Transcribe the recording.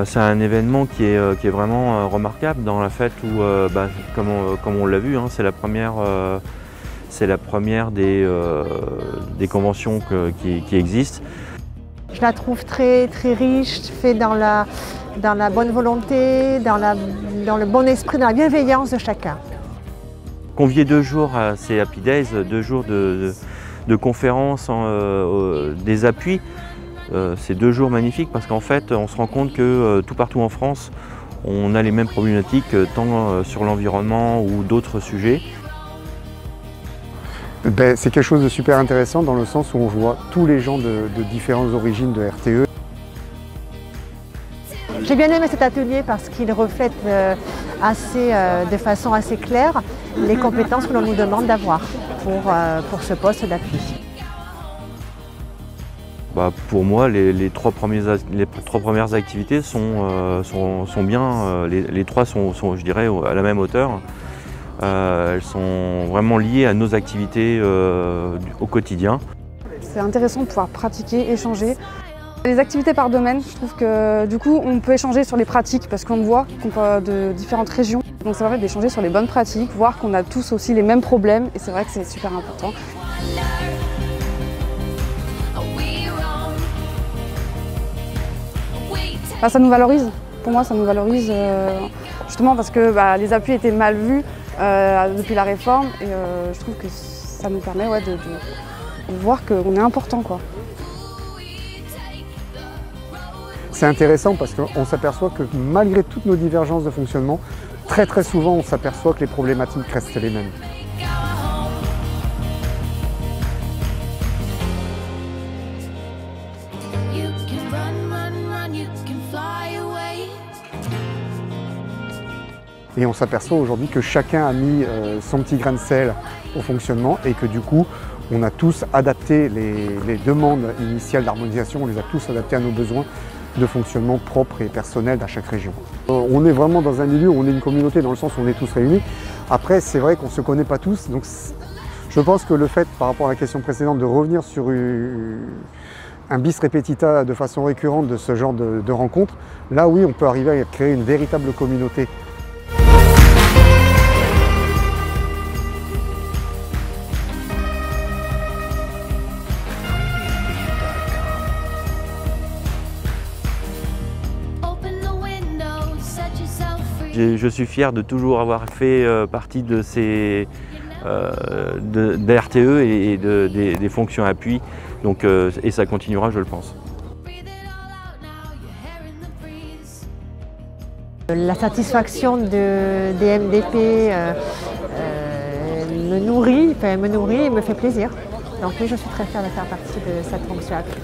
C'est un événement qui est vraiment remarquable dans la fête où, comme on l'a vu, hein, c'est la première des conventions qui existent. Je la trouve très, très riche, faite dans la bonne volonté, dans le bon esprit, dans la bienveillance de chacun. Convier 2 jours à ces Happy Days, 2 jours de conférences, des appuis, c'est 2 jours magnifiques parce qu'en fait on se rend compte que tout partout en France on a les mêmes problématiques tant sur l'environnement ou d'autres sujets. C'est quelque chose de super intéressant dans le sens où on voit tous les gens de différentes origines de RTE. J'ai bien aimé cet atelier parce qu'il reflète de façon assez claire les compétences que l'on nous demande d'avoir pour ce poste d'appui. Pour moi, les trois premières activités sont bien. Les trois sont, je dirais, à la même hauteur. Elles sont vraiment liées à nos activités au quotidien. C'est intéressant de pouvoir pratiquer, échanger. Les activités par domaine, je trouve que du coup on peut échanger sur les pratiques parce qu'on voit qu'on peut de différentes régions. Donc ça permet d'échanger sur les bonnes pratiques, voir qu'on a tous aussi les mêmes problèmes et c'est vrai que c'est super important. Ça nous valorise, pour moi ça nous valorise justement parce que les appuis étaient mal vus depuis la réforme et je trouve que ça nous permet de voir qu'on est important, quoi. C'est intéressant parce qu'on s'aperçoit que malgré toutes nos divergences de fonctionnement, très souvent on s'aperçoit que les problématiques restent les mêmes. Et on s'aperçoit aujourd'hui que chacun a mis son petit grain de sel au fonctionnement et que du coup, on a tous adapté les demandes initiales d'harmonisation, on les a tous adaptées à nos besoins de fonctionnement propre et personnel à chaque région. On est vraiment dans un milieu où on est une communauté dans le sens où on est tous réunis. Après, c'est vrai qu'on ne se connaît pas tous, donc je pense que le fait, par rapport à la question précédente, de revenir sur un bis repetita de façon récurrente de ce genre de rencontres, là oui, on peut arriver à créer une véritable communauté. Je suis fier de toujours avoir fait partie de RTE et des fonctions appui, donc, et ça continuera, je le pense. La satisfaction des MDP me nourrit et me fait plaisir. Donc oui, je suis très fière de faire partie de cette fonction appui.